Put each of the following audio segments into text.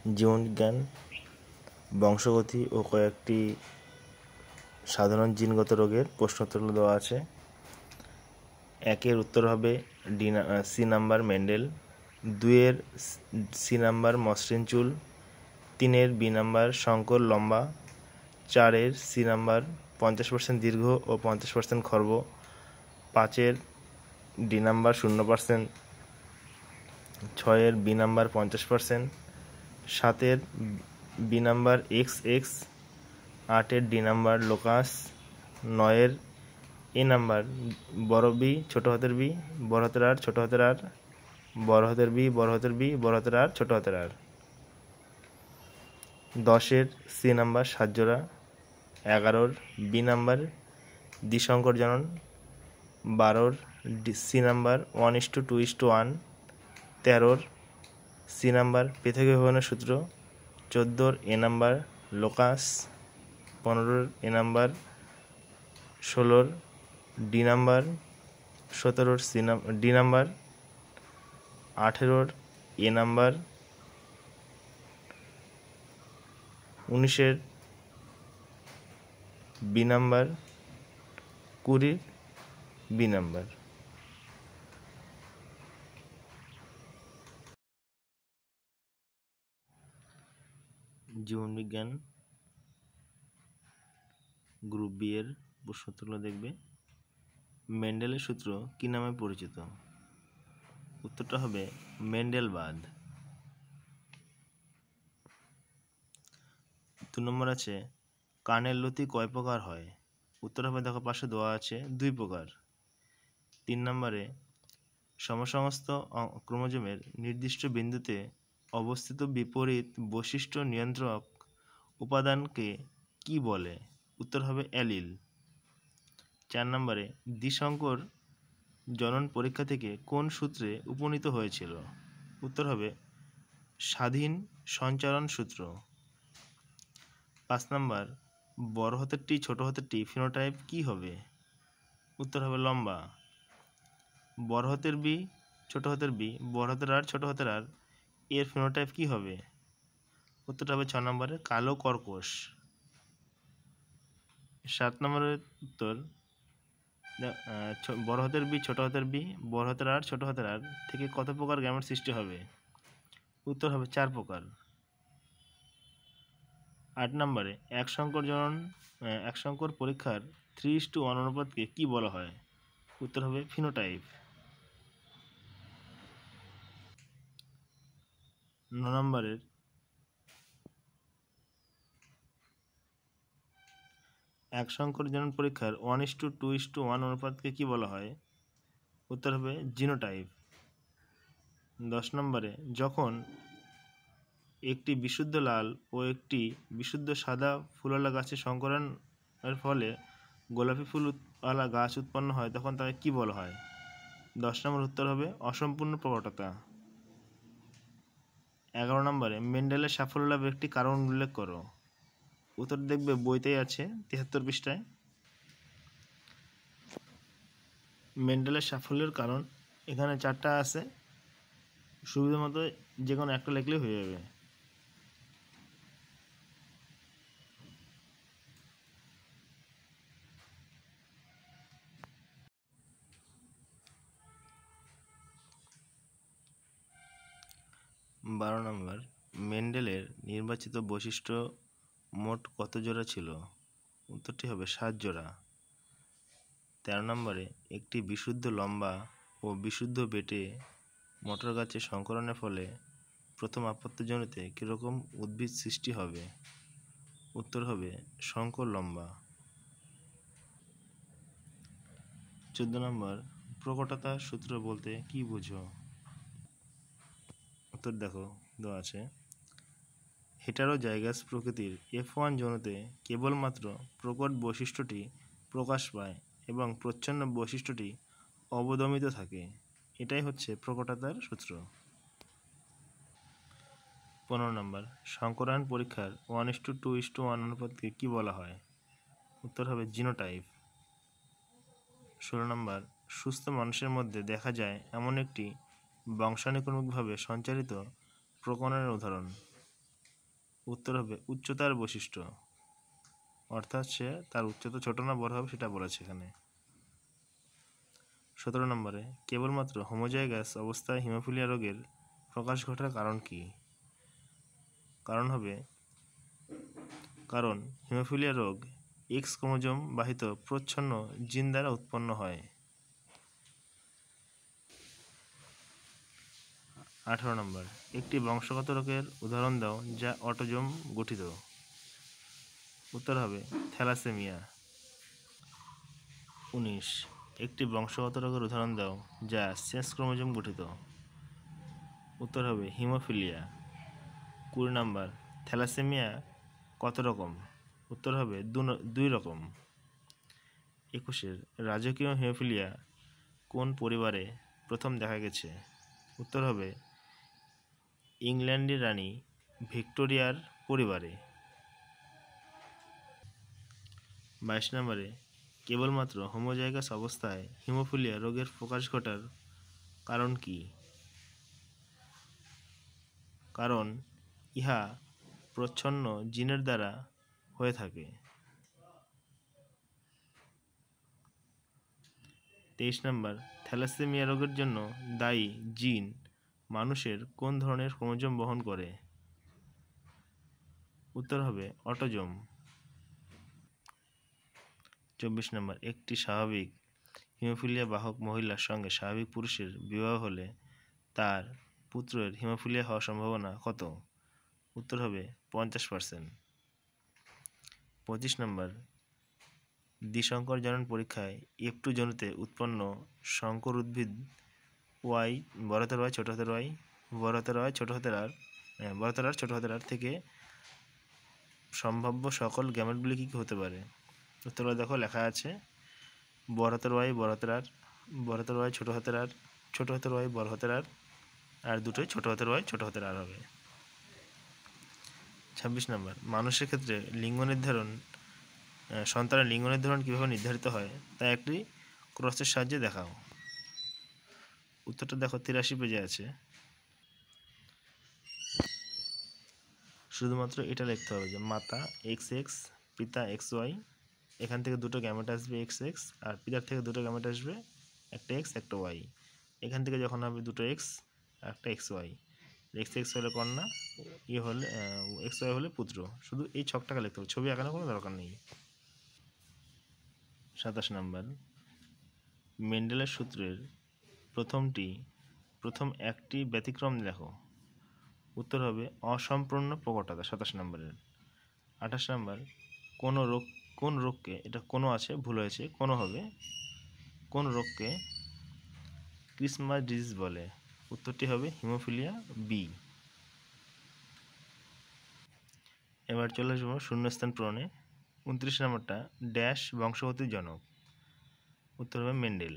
জীবনবিজ্ঞান, বংশগতি ও কয়েকটি সাধারণ জিনগত রোগের প্রশ্নোত্তর দেওয়া আছে। 1-এর উত্তর হবে সি নাম্বার মেন্ডেল, 2-এর সি নাম্বার মসৃণ চুল, 3-এর বি নাম্বার শঙ্কর লম্বা, 4-এর সি নাম্বার 50% দীর্ঘ ও 50% খর্ব, 5-এর ডি নাম্বার 0%, 6-এর বি নাম্বার 50%, 7-এর বি নাম্বার XX, 8-এর ডি নাম্বার লোকাস, 9-এর এ নাম্বার বড় বি ছোট হাতের বি বড় হাতের আর ছোট হাতের আর, বড় হাতের বি বড় হাতের বি বড় হাতের আর ছোট হাতের আর, 10-এর সি নাম্বার 7 জোড়া, 11-র বি নাম্বার দ্বিসংকর জনন, 12-র সি নাম্বার 1:2:1, 13-র সি নাম্বার পৃথক বিভাজনের সূত্র, 14-র এ নাম্বার লোকাস, 15-র এ নাম্বার, 16-র ডি নাম্বার, 17-র ডি নাম্বার, 18-র এ নাম্বার, 19-এর বি নাম্বার, 20-র বি নাম্বার। জীবনবিজ্ঞান গ্রুপ বি এর প্রশ্নোত্তরগুলো দেখবে। মেন্ডেলের সূত্র কি নামে পরিচিত? উত্তরটা হবে মেন্ডেলবাদ। 2 নম্বর আছে কানের লতি কয় প্রকার হয়? উত্তর হবে দেখো পাশে দেওয়া আছে 2 প্রকার। 3 নম্বরে সমসমস্ত ক্রোমোজোমের নির্দিষ্ট বিন্দুতে অবস্থিত বিপরীত বৈশিষ্ট্য নিয়ন্ত্রক উপাদানকে কি বলে? উত্তর হবে অ্যালিল। 4 নম্বরে দ্বিসংকর জনন পরীক্ষা থেকে কোন সূত্রে উপনীত হয়েছিল? উত্তর হবে স্বাধীন সঞ্চারণ সূত্র। 5 নম্বর বড় হাতের টি ছোট হাতের টি ফিনোটাইপ কি হবে? উত্তর হবে লম্বা। বড় হাতের বি ছোট হাতের বি বড় হাতের আর ছোট হাতের আর এর ফিনোটাইপ কি হবে? উত্তরটা হবে 6 নম্বরে কালো কর্কশ। 7 নম্বরের উত্তর বড় হাতের বি ছোট হাতের বি বড় হাতের আর ছোট হাতের আর থেকে কত প্রকার গ্যামেট সৃষ্টি হবে? উত্তর হবে 4 প্রকার। 8 নম্বরে এক সংকর পরীক্ষার 3:1 অনুপাতকে কি বলা হয়? উত্তর হবে ফিনোটাইপ। 9 নম্বরের এক সংকর জনন পরীক্ষার 1:2:1 অনুপাতকে কি বলা হয়? উত্তর হবে জিনোটাইপ। 10 নম্বরে যখন একটি বিশুদ্ধ লাল ও একটি বিশুদ্ধ সাদা ফুলওয়ালা গাছের সংকরণের ফলে গোলাপি ফুলওয়ালা গাছ উৎপন্ন হয় তখন তাকে কি বলা হয়? 10 নম্বর উত্তর হবে অসম্পূর্ণ প্রকটতা। 11 নম্বরে মেন্ডেলের সাফল্য লাভের একটি কারণ উল্লেখ করো। উত্তর দেখবে বইতেই আছে 73 পৃষ্ঠায়। মেন্ডেলের সাফল্যের কারণ এখানে 4টা আছে, সুবিধা মতো যে কোনো একটা লিখলেই হয়ে যাবে। বারো নম্বর মেন্ডেলের নির্বাচিত বৈশিষ্ট্য মোট কত জোড়া ছিল? উত্তরটি হবে 7 জোড়া। 13 নম্বরে একটি বিশুদ্ধ লম্বা ও বিশুদ্ধ বেটে মটর গাছে সংকরণের ফলে প্রথম আপত্তিজনিতে কীরকম উদ্ভিদ সৃষ্টি হবে? উত্তর হবে শঙ্কর লম্বা। 14 নম্বর প্রকটতা সূত্র বলতে কি বুঝো? উত্তর দেখো দেওয়া আছে হেটারোজাইগাস প্রকৃতির F1 যৌনতে কেবলমাত্র প্রকট বৈশিষ্ট্যটি প্রকাশ পায় এবং প্রচ্ছন্ন বৈশিষ্ট্যটি অবদমিত থাকে, এটাই হচ্ছে প্রকটতার সূত্র। 15 নম্বর সংকরায়ন পরীক্ষার 1:2:1 অনুপাতকে কি বলা হয়? উত্তর হবে জিনোটাইপ। 16 নম্বর সুস্থ মানুষের মধ্যে দেখা যায় এমন একটি বংশানুক্রমিকভাবে সঞ্চারিত প্রকরণের উদাহরণ। উত্তর হবে উচ্চতার বৈশিষ্ট্য, অর্থাৎ সে তার উচ্চতা ছোট না বড় হবে সেটা বলেছে এখানে। 17 নম্বরে কেবলমাত্র হোমোজাইগাস অবস্থায় হিমোফিলিয়া রোগের প্রকাশ ঘটার কারণ কি? কারণ হিমোফিলিয়া রোগ এক্স ক্রোমোজোম বাহিত প্রচ্ছন্ন জিন দ্বারা উৎপন্ন হয়। 18 নম্বর একটি বংশগত রোগের উদাহরণ দাও যা অটোজোম গঠিত। উত্তর হবে থ্যালাসেমিয়া। 19 একটি বংশগত রোগের উদাহরণ দাও যা সেক্স ক্রোমোজোম গঠিত। উত্তর হবে হিমোফিলিয়া। 20 নম্বর থ্যালাসেমিয়া কত রকম? উত্তর হবে 2 রকম। 21 রাজকীয় হিমোফিলিয়া কোন পরিবারে প্রথম দেখা গেছে? উত্তর হবে ইংল্যান্ডের রানী ভিক্টোরিয়ার পরিবারে। 22 নম্বরে কেবলমাত্র হোমোজাইগাস অবস্থায় হিমোফিলিয়া রোগের প্রকাশ ঘটার কারণ কি? কারণ ইহা প্রচ্ছন্ন জিনের দ্বারা হয়ে থাকে। 23 নম্বর থ্যালাসেমিয়া রোগের জন্য দায়ী জিন মানুষের কোন ধরনের ক্রোমোজোম বহন করে? উত্তর হবে অটোজোম। 24 নম্বর একটি স্বাভাবিক হিমোফিলিয়া বাহক মহিলার সঙ্গে স্বাভাবিক পুরুষের বিবাহ হলে তার পুত্রের হিমোফিলিয়া হওয়ার সম্ভাবনা কত? উত্তর হবে 50%। 25 নম্বর দ্বিসংকর জনন পরীক্ষায় F2 জনুতে উৎপন্ন সংকর উদ্ভিদ Y বড়হাতের Y ছোট হাতের Y বড়হাতের Y ছোট হাতের R বড়হাতের R ছোট হাতের R থেকে সম্ভাব্য সকল গ্যামেটগুলি কী কী হতে পারে? উত্তরটা দেখো লেখা আছে বড়হাতের Y বড়হাতের R বড়হাতের Y ছোট হাতের R ছোট হাতের Y বড় হাতের R আর দুটোই ছোট হাতের Y ছোট হাতের R হবে। 26 নম্বর মানুষের ক্ষেত্রে সন্তানের লিঙ্গ নির্ধারণ কীভাবে নির্ধারিত হয় তা একটি ক্রসের সাহায্যে দেখাও। উত্তরটা দেখো 83 পেজে আছে। শুধুমাত্র এটা লিখতে হবে যে মাতা XX পিতা XY, এখান থেকে দুটো গ্যামেট আসবে XX আর পিতার থেকে দুটো গ্যামেট আসবে একটা X একটা Y। এখান থেকে যখন হবে দুটো X আর একটা XY, XX হলে কন্যা, হলে XY হলে পুত্র। শুধু এই ছকটাকে লিখতে হবে, ছবি আঁকানোর কোনো দরকার নেই। 27 নম্বর মেন্ডেলের সূত্রের প্রথম একটি ব্যতিক্রম লেখো। উত্তর হবে অসম্পূর্ণ প্রকটতা 27 নম্বরের। 28 নম্বর কোন রোগকে, এটা কোনো আছে ভুল হয়েছে কোনো হবে, কোন রোগকে ক্রিসমাস ডিজিজ বলে? উত্তরটি হবে হিমোফিলিয়া বি। এবার চলে আসবো শূন্যস্থান পূরণে। 29 নম্বরটা ড্যাশ বংশগতির জনক। উত্তর হবে মেন্ডেল।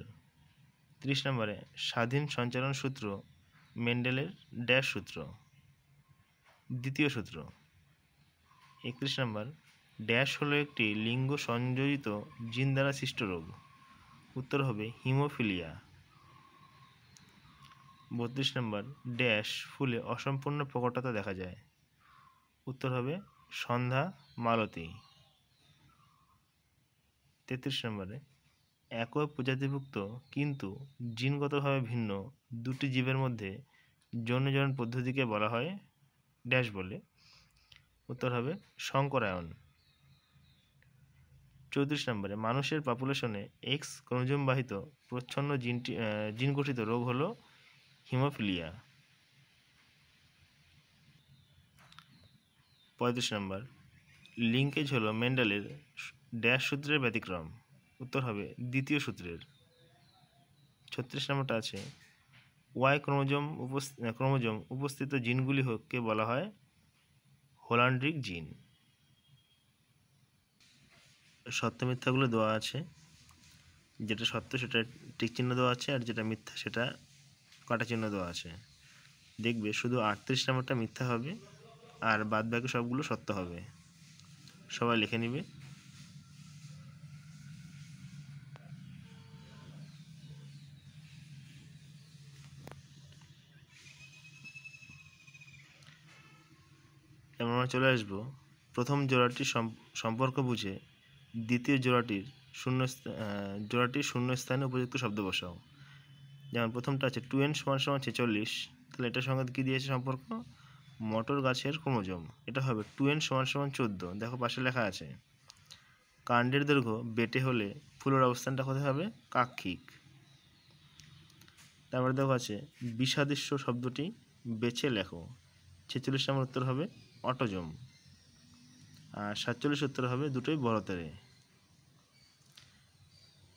30 নম্বরে স্বাধীন সঞ্চালন সূত্র মেন্ডেলের ড্যাশ সূত্র, দ্বিতীয় সূত্র। 31 নম্বর ড্যাশ হলো একটি লিঙ্গ সংযোজিত জিন দ্বারা সৃষ্ট রোগ। উত্তর হবে হিমোফিলিয়া। 32 নম্বর ড্যাশ ফুলে অসম্পূর্ণ প্রকটতা দেখা যায়। উত্তর হবে সন্ধ্যা মালতী। 33 নম্বরে একই প্রজাতিভুক্ত কিন্তু জিনগতভাবে ভিন্ন দুটি জীবের মধ্যে যৌনজনন পদ্ধতিকে বলা হয় ড্যাশ বলে? উত্তর হবে সংকরায়ন। 34 নম্বরে মানুষের পপুলেশনে এক্স ক্রোমোজোম বাহিত প্রচ্ছন্ন জিন গঠিত রোগ হলো হিমোফিলিয়া। 35 নম্বর লিঙ্কেজ হলো মেন্ডেলের ড্যাশ সূত্রের ব্যতিক্রম। উত্তর হবে দ্বিতীয় সূত্রের। 36 নম্বরটা আছে ওয়াই ক্রোমোজোম উপস্থিত জিনগুলিকে বলা হয় হোলান্ড্রিক জিন। সত্য মিথ্যাগুলো দেওয়া আছে, যেটা সত্য সেটা টিক চিহ্ন দেওয়া আছে আর যেটা মিথ্যা সেটা কাটা চিহ্ন দেওয়া আছে। দেখবে শুধু 38 নম্বরটা মিথ্যা হবে আর বাদ বাকি সবগুলো সত্য হবে। সবাই লিখে নিবে। আমরা আমরা চলে আসব প্রথম জোড়াটির সম্পর্ক বুঝে দ্বিতীয় জোড়াটির শূন্য স্থানে উপযুক্ত শব্দ বসাও। যেমন প্রথমটা আছে 2n = 46, তাহলে এটার সঙ্গে কী দিয়েছে সম্পর্ক? মটর গাছের ক্রোমোজোম। এটা হবে 2n = 14, দেখো পাশে লেখা আছে। কাণ্ডের দৈর্ঘ্য বেটে হলে ফুলের অবস্থানটা কোথায় হবে? কাক্ষিক। তারপরে দেখো আছে বিষাদৃশ্য শব্দটি বেছে লেখো। 46 নম্বর উত্তর হবে অটোজম, আর 47 উত্তর হবে দুটোই বড়তরে।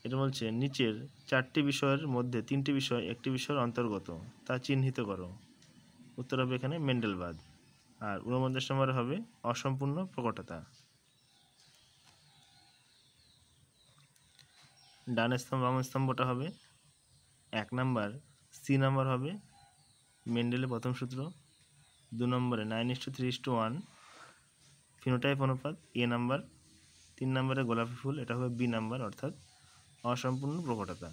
এটা বলছে নিচের 4টি বিষয়ের মধ্যে 3টি বিষয় একটি বিষয়ের অন্তর্গত, তা চিহ্নিত করো। উত্তর হবে এখানে মেন্ডেলবাদ। আর 49 নম্বরে হবে অসম্পূর্ণ প্রকটতা। ডান স্তম্ভ বাম স্তম্ভটা হবে 1 নাম্বার, সি নাম্বার হবে মেন্ডেলের প্রথম সূত্র, 2 নম্বরে 9:3:1 ফিনোটাইপ অনুপাত এ নাম্বার, 3 নম্বরে গোলাপি ফুল, এটা হবে বি নাম্বার অর্থাৎ অসম্পূর্ণ প্রকটতা।